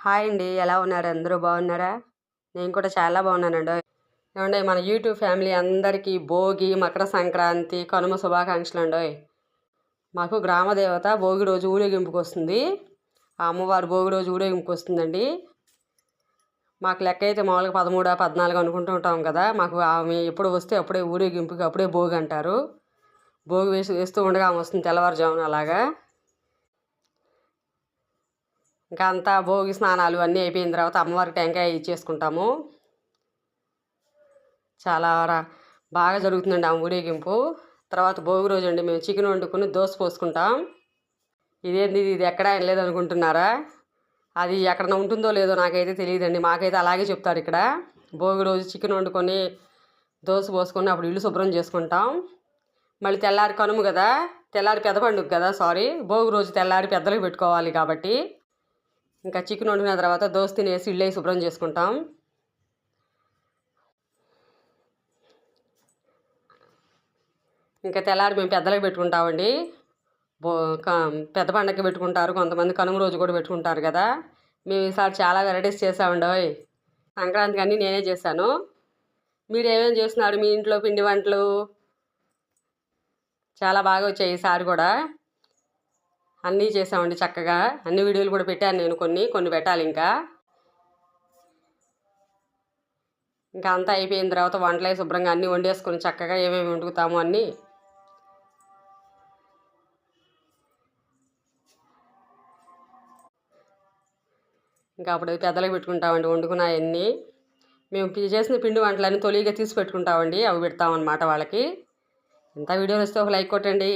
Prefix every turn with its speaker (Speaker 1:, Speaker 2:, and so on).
Speaker 1: Hi అండి. ఎలా ఉన్నారు? అందరూ బాగున్నారా? నేను కూడా చాలా బాగున్నానండోయ్. ఏవండీ మన యూట్యూబ్ ఫ్యామిలీ అందరికీ భోగి, మకర సంక్రాంతి, కనుమ శుభాకాంక్షలండోయ్. మాకు గ్రామదేవత భోగి రోజు ఊరేగింపుకొస్తుంది. ఆ అమ్మవారు భోగి రోజు ఊరేగింపుకొస్తుందండి. మాకు లెక్క అయితే మామూలుగా 13, 14 అనుకుంటూ ఉంటాం కదా. మాకు ఆమె ఎప్పుడు వస్తే అప్పుడే ఊరేగింపుకి అప్పుడే భోగి అంటారు. భోగి వేస్తూ ఉండగా ఆమె వస్తుంది తెల్లవారుజామున అలాగా. ఇంకా అంతా భోగి స్నానాలు అన్నీ అయిపోయిన తర్వాత అమ్మవారికి టెంకాయ ఇచ్చేసుకుంటాము. చాలా బాగా జరుగుతుందండి ఆ ఊరేగింపు. తర్వాత భోగి రోజు అండి మేము చికెన్ వండుకుని దోశ పోసుకుంటాం. ఇదేంది ఇది ఎక్కడా లేదు అనుకుంటున్నారా? అది ఎక్కడ ఉంటుందో లేదో నాకైతే తెలియదండి. మాకైతే అలాగే చెప్తారు ఇక్కడ. భోగి రోజు చికెన్ వండుకొని దోశ పోసుకొని అప్పుడు ఇల్లు శుభ్రం చేసుకుంటాం. మళ్ళీ తెల్లారి కనుమ కదా, తెల్లారి పెద్ద పండుగ కదా, భోగి రోజు తెల్లారి పెద్దలకు పెట్టుకోవాలి కాబట్టి ఇంకా చికెన్ వండుకున్న తర్వాత దోశ తినేసి ఇళ్ళే శుభ్రం చేసుకుంటాం. ఇంకా తెల్లారి మేము పెద్దలకు పెట్టుకుంటామండి. బో పెద్ద పండగకి పెట్టుకుంటారు, కొంతమంది కనుమ రోజు కూడా పెట్టుకుంటారు కదా. మేము ఈసారి చాలా వెరైటీస్ చేసామండి. సంక్రాంతికి అన్నీ నేనే చేశాను. మీరు ఏమేమి చేస్తున్నారు మీ ఇంట్లో పిండి వంటలు? చాలా బాగా వచ్చాయి ఈసారి కూడా. అన్నీ చేసామండి చక్కగా. అన్ని వీడియోలు కూడా పెట్టాను నేను, కొన్ని పెట్టాలి ఇంకా. ఇంకా అంతా అయిపోయిన తర్వాత వంటలే శుభ్రంగా అన్నీ వండేసుకొని చక్కగా ఏమేమి వండుకుతాము అన్నీ. ఇంకా అప్పుడు పెద్దలకు పెట్టుకుంటామండి వండుకున్నాయన్నీ. మేము చేసిన పిండి వంటలన్నీ తొలిగా తీసి పెట్టుకుంటామండి, అవి పెడతామన్నమాట వాళ్ళకి. ఇంత వీడియోలు వస్తే ఒక లైక్ కొట్టండి.